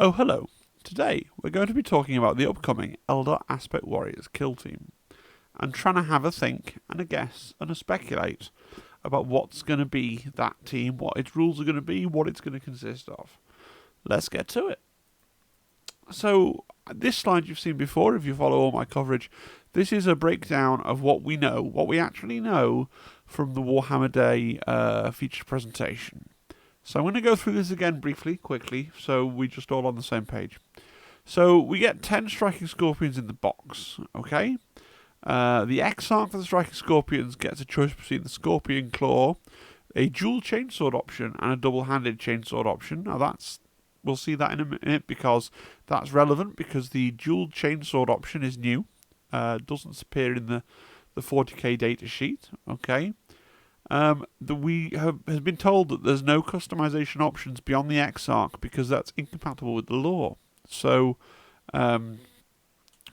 Oh, hello. Today we're going to be talking about the upcoming Eldar Aspect Warriors kill team and trying to have a think and a guess and a speculate about what's going to be that team, what its rules are going to be, what it's going to consist of. Let's get to it. So, this slide you've seen before if you follow all my coverage. This is a breakdown of what we know, what we actually know from the Warhammer Day featured presentation. So I'm going to go through this again briefly, quickly, so we're just all on the same page. So we get 10 Striking Scorpions in the box, okay? The Exarch for the Striking Scorpions gets a choice between the Scorpion Claw, a dual chainsword option, and a double-handed chainsword option. Now we'll see that in a minute because that's relevant because the dual chainsword option is new. Doesn't appear in the 40k data sheet, okay? We has been told that there's no customization options beyond the Exarch because that's incompatible with the law. So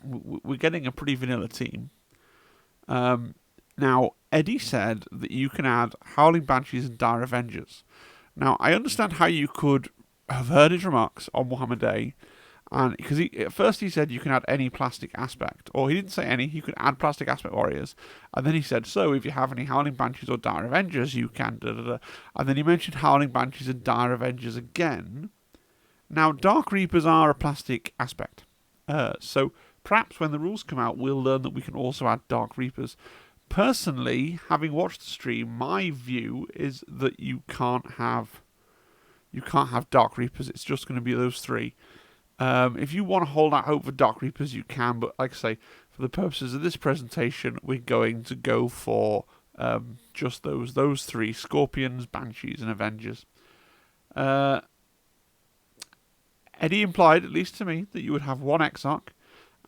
we're getting a pretty vanilla team. Now, Eddie said that you can add Howling Banshees and Dar Avengers. Now, I understand how you could have heard his remarks on Warhammer Day, and because at first he said you can add any plastic aspect, or he didn't say any, you could add plastic aspect warriors, and then he said, so if you have any Howling Banshees or Dar Avengers, you can da-da-da. And then he mentioned Howling Banshees and Dar Avengers again. Now, Dark Reapers are a plastic aspect, so perhaps when the rules come out, we'll learn that we can also add Dark Reapers. Personally, having watched the stream, my view is that you can't have Dark Reapers. It's just going to be those three. If you want to hold out hope for Dark Reapers, you can, but like I say, for the purposes of this presentation, we're going to go for just those three: Scorpions, Banshees, and Avengers. Eddie implied, at least to me, that you would have one Exarch,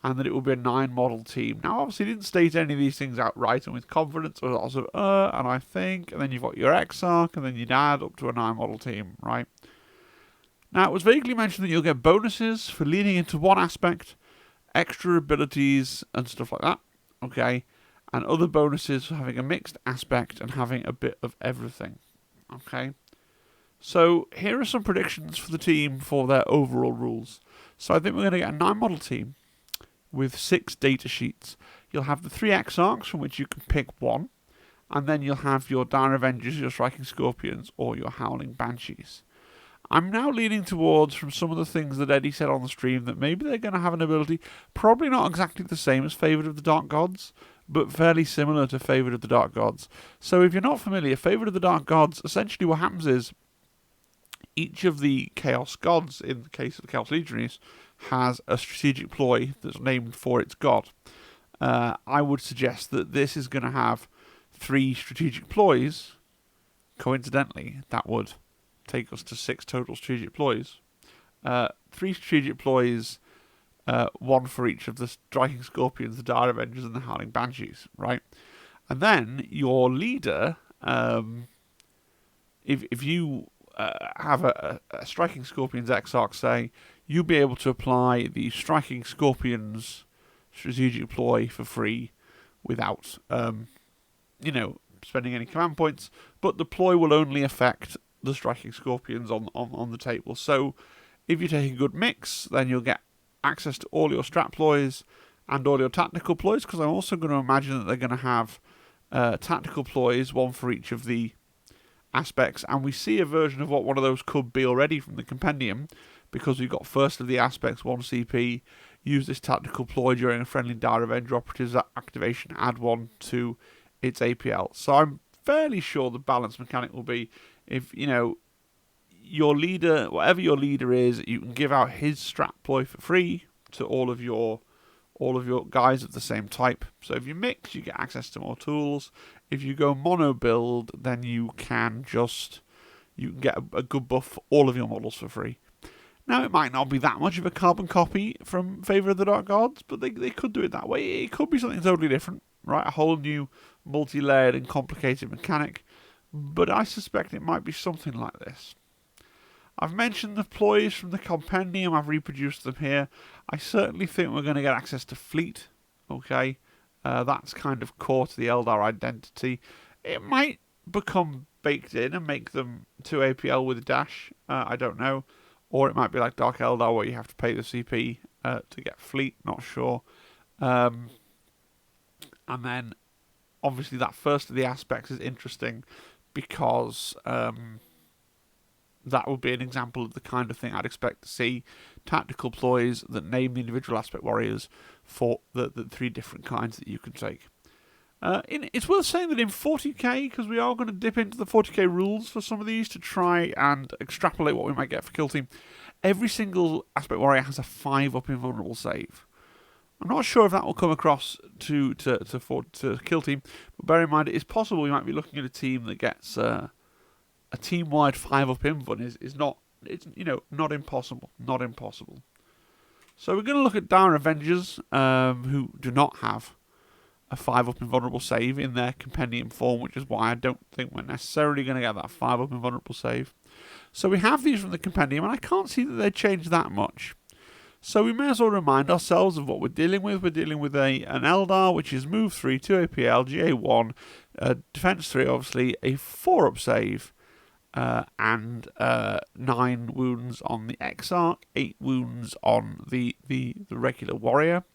and that it would be a 9-model team. Now, obviously, he didn't state any of these things outright and with confidence, or lots of and I think, and then you've got your Exarch, and then you'd add up to a 9-model team, right? Now, it was vaguely mentioned that you'll get bonuses for leaning into one aspect, extra abilities, and stuff like that, okay? And other bonuses for having a mixed aspect and having a bit of everything, okay? So, here are some predictions for the team for their overall rules. So, I think we're going to get a 9-model team with 6 data sheets. You'll have the 3 Exarchs from which you can pick one, and then you'll have your Dar Avengers, your Striking Scorpions, or your Howling Banshees. I'm now leaning towards, from some of the things that Eddie said on the stream, that maybe they're going to have an ability, probably not exactly the same as Favourite of the Dark Gods, but fairly similar to Favourite of the Dark Gods. So if you're not familiar, Favourite of the Dark Gods, essentially what happens is, each of the Chaos Gods, in the case of the Chaos Legionaries, has a strategic ploy that's named for its god. I would suggest that this is going to have 3 strategic ploys. Coincidentally, that would take us to 6 total strategic ploys. 3 strategic ploys, 1 for each of the Striking Scorpions, the Dar Avengers, and the Howling Banshees, right? And then your leader, if you have a Striking Scorpions Exarch, say, you'll be able to apply the Striking Scorpions strategic ploy for free without, spending any command points, but the ploy will only affect the Striking Scorpions on the table. So if you take a good mix, then you'll get access to all your strat ploys and all your tactical ploys, because I'm also going to imagine that they're going to have tactical ploys, 1 for each of the aspects, and we see a version of what one of those could be already from the compendium, because we've got first of the aspects, 1 CP, use this tactical ploy during a friendly Dar Avenger operative's activation, add 1 to its APL. So I'm fairly sure the balance mechanic will be, if your leader, whatever your leader is, you can give out his strat ploy for free to all of your guys of the same type. So if you mix, you get access to more tools. If you go mono build, then you can get a good buff for all of your models for free. Now, it might not be that much of a carbon copy from Favour of the Dark Gods, but they could do it that way. It could be something totally different, right? A whole new multi-layered and complicated mechanic. But I suspect it might be something like this. I've mentioned the ploys from the compendium, I've reproduced them here. I certainly think we're going to get access to Fleet, okay? That's kind of core to the Eldar identity. It might become baked in and make them 2 APL with a dash, I don't know. Or it might be like Dark Eldar, where you have to pay the CP to get fleet. Not sure. And then, obviously, that first of the aspects is interesting because that would be an example of the kind of thing I'd expect to see. Tactical ploys that name the individual aspect warriors for the three different kinds that you can take. It's worth saying that in 40k, because we are going to dip into the 40k rules for some of these to try and extrapolate what we might get for Kill Team, every single aspect warrior has a 5-up invulnerable save. I'm not sure if that will come across to Kill Team, but bear in mind it is possible you might be looking at a team that gets a team-wide 5-up invuln is not, it's not impossible, not impossible. So we're going to look at Dar Avengers, who do not have a 5-up invulnerable save in their compendium form, which is why I don't think we're necessarily going to get that 5-up invulnerable save. So we have these from the compendium, and I can't see that they change that much. So we may as well remind ourselves of what we're dealing with. We're dealing with an Eldar, which is move 3, 2 APL, GA1, defense 3, obviously, a 4-up save, and 9 wounds on the Exarch, 8 wounds on the regular warrior.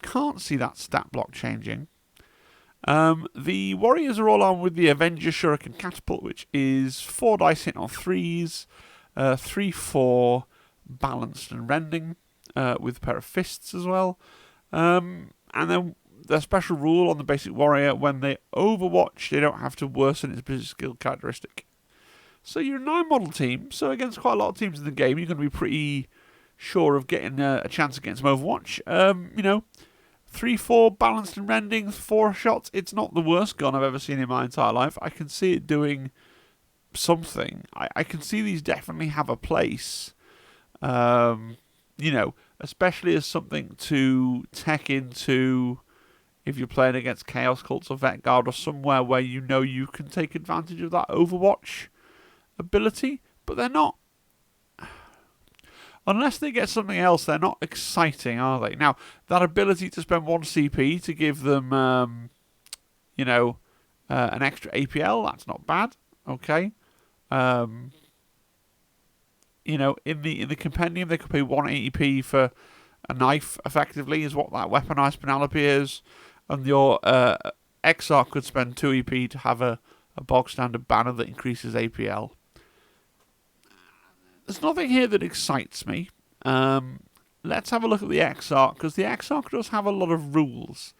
Can't see that stat block changing. The warriors are all on with the Avengers Shuriken Catapult, which is 4 dice hit on 3s, 3-4 balanced and rending, with a pair of fists as well. And then the special rule on the basic warrior, when they overwatch, they don't have to worsen its basic skill characteristic. So you're a 9-model team, so against quite a lot of teams in the game, you're going to be pretty sure of getting a chance against them Overwatch. 3-4 balanced and rending, 4 shots. It's not the worst gun I've ever seen in my entire life. I can see it doing something. I can see these definitely have a place. Especially as something to tech into if you're playing against Chaos Cults or Vet Guard or somewhere where you can take advantage of that Overwatch ability, but they're not. Unless they get something else, they're not exciting, are they? Now, that ability to spend 1 CP to give them, an extra APL, that's not bad. Okay. In the compendium, they could pay 180p for a knife, effectively, is what that weaponized Penelope is. And your Exarch could spend 2 EP to have a bog standard banner that increases APL. There's nothing here that excites me. Let's have a look at the Exarch, because the Exarch does have a lot of rules.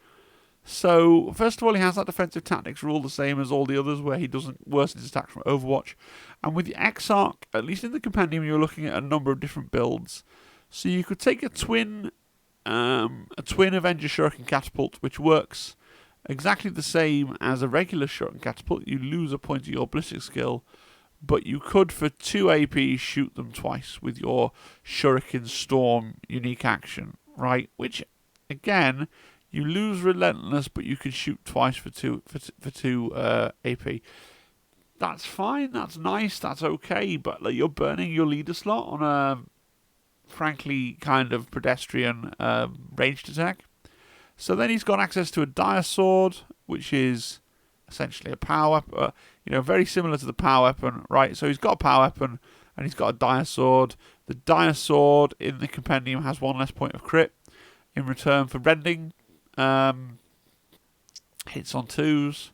So, first of all, he has that defensive tactics rule, the same as all the others, where he doesn't worsen his attacks from Overwatch. And with the Exarch, at least in the compendium, you're looking at a number of different builds. So you could take a twin Avenger Shuriken Catapult, which works exactly the same as a regular Shuriken Catapult. You lose a point of your ballistic skill, but you could, for 2 AP, shoot them twice with your Shuriken Storm unique action, right? Which, again, you lose Relentless, but you can shoot twice for 2 AP. That's fine, that's nice, that's okay, but you're burning your leader slot on a, frankly, kind of pedestrian ranged attack. So then he's got access to a Dire Sword, which is essentially a power weapon, very similar to the power weapon, right? So he's got a power weapon, and he's got a Dire Sword. The Dire Sword in the compendium has 1 less point of crit in return for rending. Hits on 2s.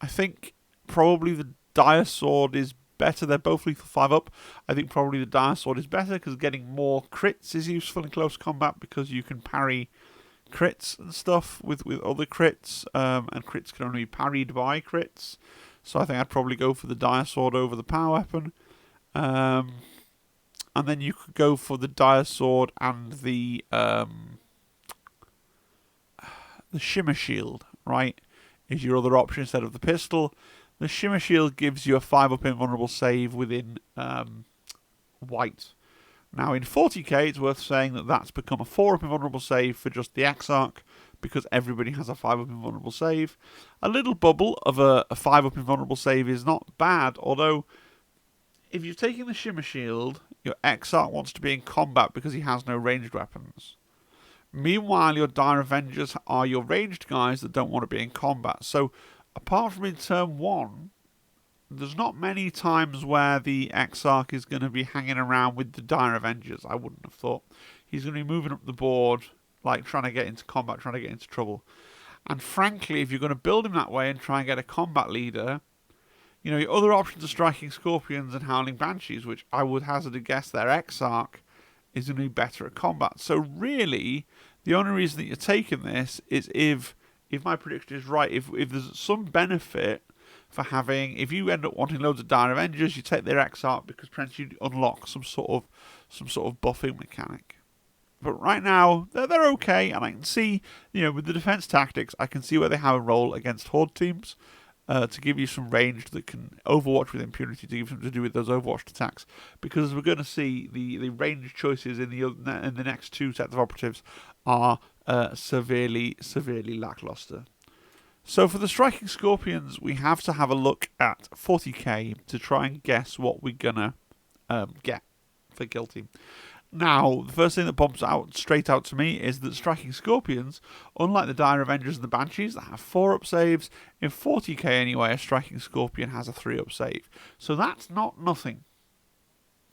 I think probably the Dire Sword is better. They're both lethal 5-up. I think probably the Dire Sword is better because getting more crits is useful in close combat because you can parry crits and stuff with other crits, and crits can only be parried by crits. So I think I'd probably go for the Dire Sword over the power weapon. And then you could go for the Dire Sword and the Shimmer Shield, right, is your other option instead of the pistol. The Shimmer Shield gives you a 5-up invulnerable save within white. Now in 40k, it's worth saying that that's become a 4-up invulnerable save for just the Exarch, because everybody has a 5-up invulnerable save. A little bubble of a 5-up invulnerable save is not bad, although if you're taking the Shimmer Shield, your Exarch wants to be in combat because he has no ranged weapons. Meanwhile, your Dire Avengers are your ranged guys that don't want to be in combat. So, apart from in turn 1, there's not many times where the Exarch is going to be hanging around with the Dire Avengers. I wouldn't have thought. He's going to be moving up the board, like trying to get into combat, trying to get into trouble. And frankly, if you're going to build him that way and try and get a combat leader, you know, your other options are striking Scorpions and Howling Banshees, which I would hazard a guess their Exarch is going to be better at combat. So really, the only reason that you're taking this is if my prediction is right, if there's some benefit for having, if you end up wanting loads of Dire Avengers, you take their Exarch because perhaps you unlock some sort of buffing mechanic. But right now, they're okay, and I can see, you know, with the defense tactics, I can see where they have a role against Horde teams to give you some range that can Overwatch with impunity, to give something to do with those Overwatch attacks. Because we're going to see the range choices in the next two sets of operatives are severely lackluster. So for the striking Scorpions, we have to have a look at 40k to try and guess what we're gonna get for Kill Team. Now, the first thing that pops straight out to me is that striking Scorpions, unlike the Dire Avengers and the Banshees that have 4-up saves, in 40k anyway, a striking Scorpion has a 3-up save. So that's not nothing.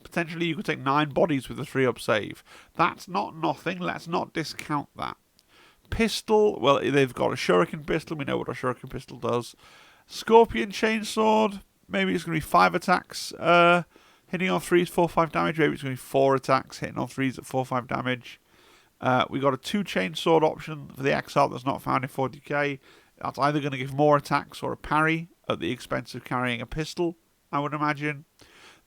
Potentially you could take 9 bodies with a 3-up save. That's not nothing, let's not discount that. Pistol, well, they've got a Shuriken Pistol, we know what a Shuriken Pistol does. Scorpion Chainsword, maybe it's going to be 5 attacks, hitting on 3s, 4-5 damage. Maybe it's going to be 4 attacks, hitting on 3s at 4-5 damage. We got a 2 chainsword option for the Exarch that's not found in 40k. That's either going to give more attacks or a parry at the expense of carrying a pistol, I would imagine.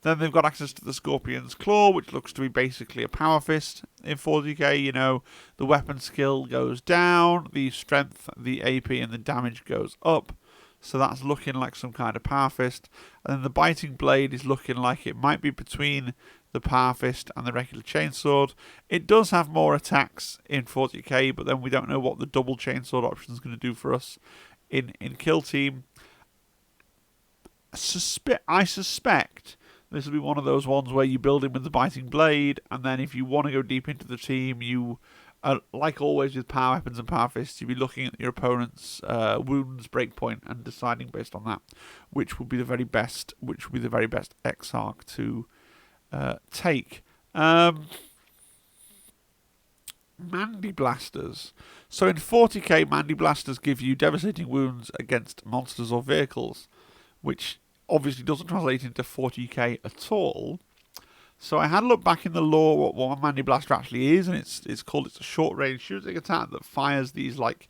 Then they've got access to the Scorpion's Claw, which looks to be basically a power fist in 40k. You know, the weapon skill goes down, the strength, the AP, and the damage goes up. So that's looking like some kind of power fist. And then the biting blade is looking like it might be between the power fist and the regular chainsword. It does have more attacks in 40k, but then we don't know what the double chainsword option is going to do for us in Kill Team. I suspect this will be one of those ones where you build him with the biting blade, and then if you want to go deep into the team, you, like always with power weapons and power fists, you'll be looking at your opponent's wounds breakpoint and deciding based on that which would be the very best Exarch to take. Mandy Blasters. So in 40k, Mandy Blasters give you devastating wounds against monsters or vehicles, which obviously doesn't translate into 40k at all. So I had a look back in the lore what a Mandy Blaster actually is, and it's called, it's a short-range shooting attack that fires these like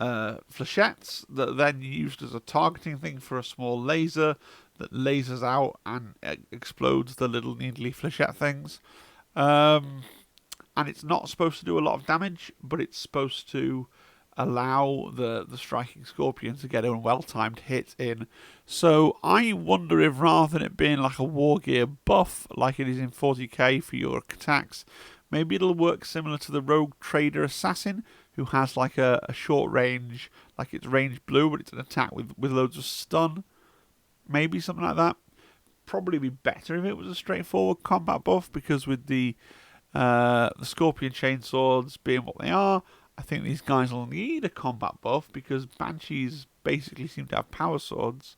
flechettes that are then used as a targeting thing for a small laser that lasers out and explodes the little needly flechette things. And it's not supposed to do a lot of damage, but it's supposed to allow the striking Scorpion to get a well-timed hit in. So I wonder if rather than it being like a war gear buff like it is in 40k for your attacks, maybe it'll work similar to the Rogue Trader Assassin, who has like a short range, like it's range blue, but it's an attack with loads of stun. Maybe something like that. Probably be better if it was a straightforward combat buff, because with the Scorpion Chainswords being what they are, I think these guys will need a combat buff, because Banshees basically seem to have power swords.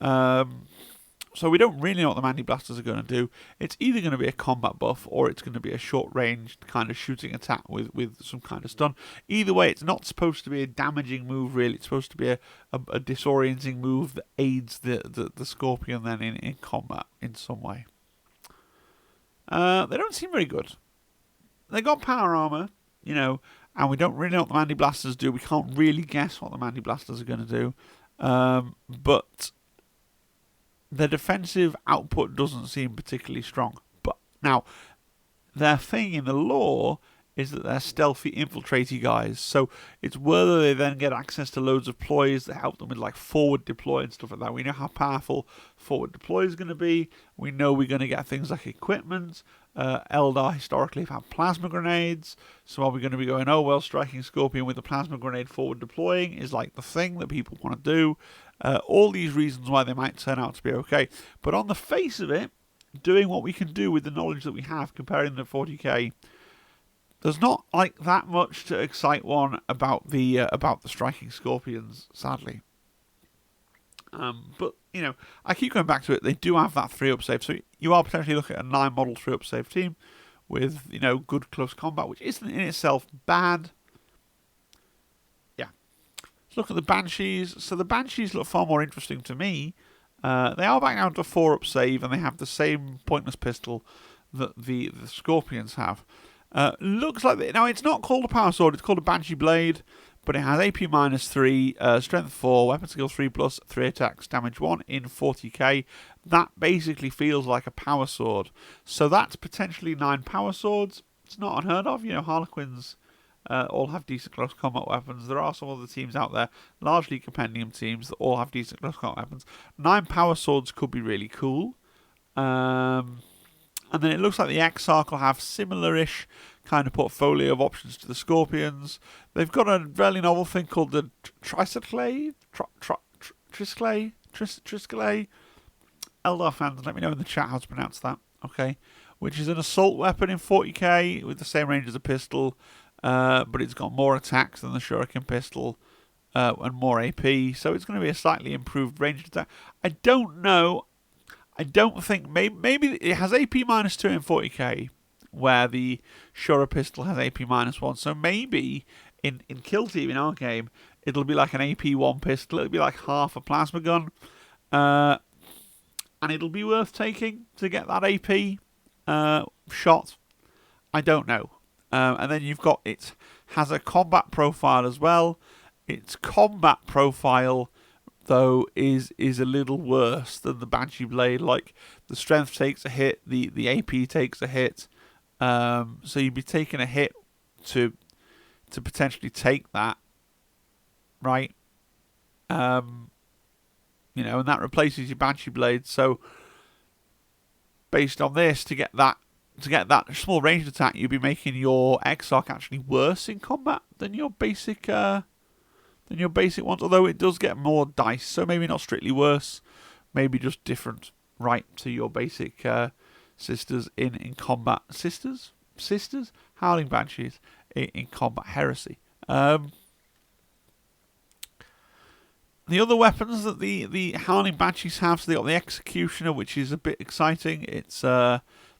So we don't really know what the Mandy Blasters are going to do. It's either going to be a combat buff or it's going to be a short-ranged kind of shooting attack with some kind of stun. Either way, it's not supposed to be a damaging move, really. It's supposed to be a disorienting move that aids the Scorpion then in combat in some way. They don't seem very good. They got power armor, you know, and we don't really know what the Mandy Blasters do. We can't really guess what the Mandy Blasters are going to do. But their defensive output doesn't seem particularly strong. But now, their thing in the lore is that they're stealthy, infiltratey guys. So it's whether they then get access to loads of ploys that help them with like forward deploy and stuff like that. We know how powerful forward deploy is going to be. We know we're going to get things like equipment. Eldar historically have had plasma grenades. So are we going to be going, oh well, striking Scorpion with a plasma grenade forward deploying is like the thing that people want to do. All these reasons why they might turn out to be okay. But on the face of it, doing what we can do with the knowledge that we have, comparing them to 40k, there's not like that much to excite one about the striking Scorpions, sadly. But, I keep going back to it. They do have that 3-up save, so you are potentially looking at a 9-model 3-up save team with, good close combat, which isn't in itself bad. Yeah. Let's look at the Banshees. So the Banshees look far more interesting to me. They are back down to 4-up save, and they have the same pointless pistol that the Scorpions have. Looks like... Now, it's not called a power sword, it's called a Banshee Blade, but it has AP -3, strength 4, weapon skill 3+, 3 attacks, damage 1 in 40k. That basically feels like a power sword. So that's potentially 9 power swords. It's not unheard of. Harlequins all have decent close combat weapons. There are some other teams out there, largely compendium teams, that all have decent close combat weapons. 9 power swords could be really cool. And then it looks like the Exarch will have similar-ish kind of portfolio of options to the Scorpions. They've got a fairly novel thing called the Trisclay? Trisclay? Eldar fans, let me know in the chat how to pronounce that. Okay. Which is an assault weapon in 40k with the same range as a pistol, but it's got more attacks than the Shuriken pistol and more AP. So it's going to be a slightly improved ranged attack. I don't know. I don't think... Maybe it has AP -2 in 40k, where the Shura pistol has AP -1. So maybe in Kill Team, in our game, it'll be like an AP 1 pistol. It'll be like half a plasma gun. And it'll be worth taking to get that AP shot. I don't know. And then you've got... It has a combat profile as well. Its combat profile, though, is a little worse than the Banshee Blade. Like, the strength takes a hit, the AP takes a hit. So you'd be taking a hit to potentially take that, right? And that replaces your Banshee Blade. So based on this, to get that small ranged attack, you'd be making your Exarch actually worse in combat than your basic ones, although it does get more dice, so maybe not strictly worse, maybe just different, right, to your basic sisters in combat. Sisters? Howling Banshees in combat heresy. The other weapons that the Howling Banshees have, so they got the Executioner, which is a bit exciting. It's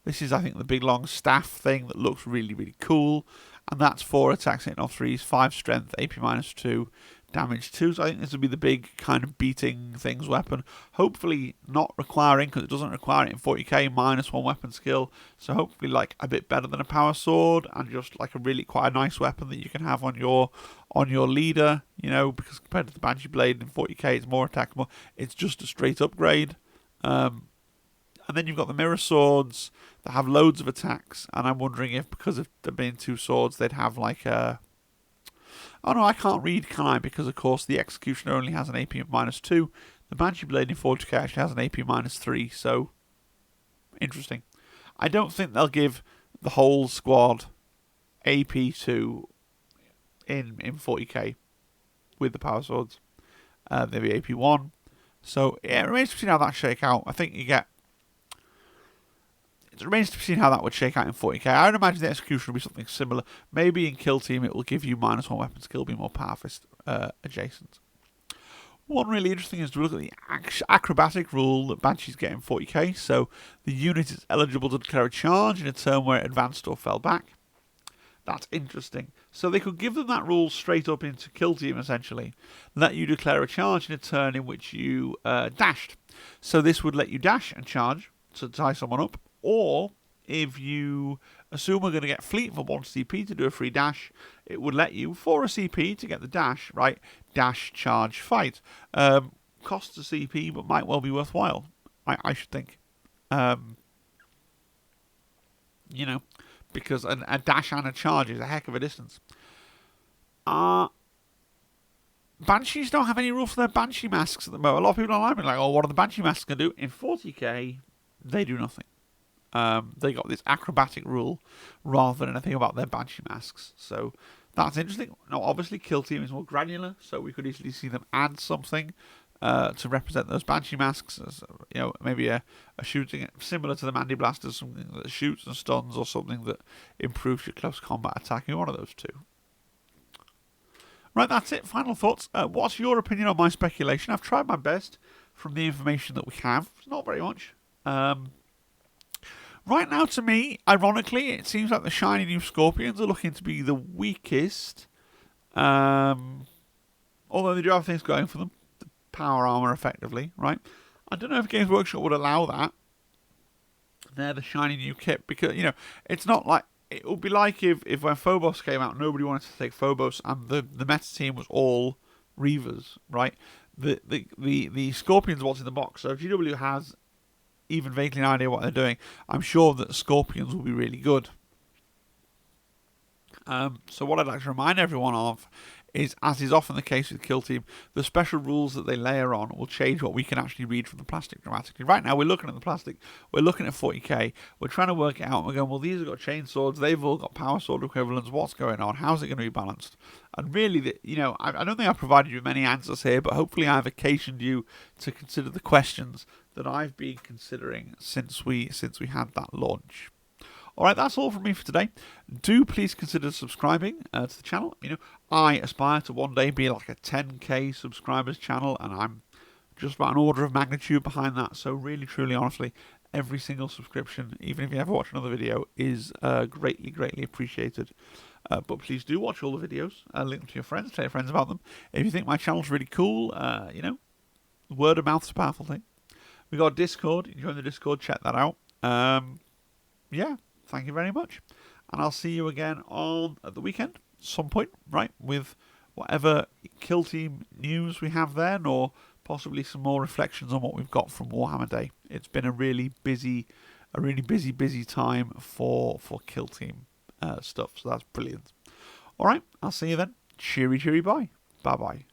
this is, I think, the big long staff thing that looks really, really cool, and that's 4 attacks, hitting off 3s, 5 strength, AP -2, damage 2. So I think this will be the big kind of beating things weapon. Hopefully not requiring, because it doesn't require it in 40k, -1 weapon skill. So hopefully like a bit better than a power sword, and just like quite a nice weapon that you can have on your leader. Because compared to the Banshee Blade in 40k, it's more attackable. It's just a straight upgrade. And then you've got the mirror swords that have loads of attacks, and I'm wondering if, because of there being 2 swords, they'd have like a... Oh no, I can't read, can I? Because of course the Executioner only has an AP of -2. The Banshee Blade in 40k actually has an AP -3, so interesting. I don't think they'll give the whole squad AP 2 in 40k with the power swords. They'll be AP 1. So yeah, it remains to be seen how that shake out. I think you get... It remains to be seen how that would shake out in 40k. I would imagine the Execution will be something similar. Maybe in Kill Team it will give you -1 weapon skill, be more powerful adjacent. One really interesting is to look at the acrobatic rule that Banshees get in 40k. So the unit is eligible to declare a charge in a turn where it advanced or fell back. That's interesting. So they could give them that rule straight up into Kill Team, essentially. Let you declare a charge in a turn in which you dashed. So this would let you dash and charge to tie someone up. Or, if you assume we're going to get fleet for 1 CP to do a free dash, it would let you, for a CP, to get the dash, right? Dash, charge, fight. Costs a CP, but might well be worthwhile, I should think. Because a dash and a charge is a heck of a distance. Banshees don't have any rule for their Banshee masks at the moment. A lot of people online are like, oh, what are the Banshee masks going to do? In 40k, they do nothing. They got this acrobatic rule rather than anything about their Banshee masks. So that's interesting. Now, obviously, Kill Team is more granular, so we could easily see them add something to represent those Banshee masks. As, maybe a shooting similar to the Mandy Blasters, something that shoots and stuns, or something that improves your close combat attacking. One of those two. Right, that's it. Final thoughts. What's your opinion on my speculation? I've tried my best from the information that we have. It's not very much. Right now, to me, ironically, it seems like the shiny new Scorpions are looking to be the weakest. Although they do have things going for them. The power armor, effectively, right? I don't know if Games Workshop would allow that. They're the shiny new kit. Because, it's not like... It would be like if when Phobos came out, nobody wanted to take Phobos, and the meta team was all Reavers, right? The Scorpions what's in the box. So if GW has even vaguely an idea what they're doing, I'm sure that Scorpions will be really good. So what I'd like to remind everyone of is, as is often the case with Kill Team, the special rules that they layer on will change what we can actually read from the plastic dramatically. Right now, we're looking at the plastic, we're looking at 40k, we're trying to work it out, and we're going, well, these have got chain swords, they've all got power sword equivalents, what's going on, how's it going to be balanced? And really, I don't think I've provided you with many answers here, but hopefully I've occasioned you to consider the questions that I've been considering since we had that launch. Alright, that's all from me for today. Do please consider subscribing to the channel. I aspire to one day be like a 10k subscribers channel, and I'm just about an order of magnitude behind that. So really, truly, honestly, every single subscription, even if you never watch another video, is greatly, greatly appreciated. But please do watch all the videos. Link them to your friends. Tell your friends about them. If you think my channel's really cool, word of mouth is a powerful thing. We got Discord. You can join the Discord. Check that out. Yeah. Thank you very much. And I'll see you again at the weekend, some point, right, with whatever Kill Team news we have then, or possibly some more reflections on what we've got from Warhammer Day. It's been a really busy time for Kill Team stuff, so that's brilliant. All right, I'll see you then. Cheery, bye. Bye-bye.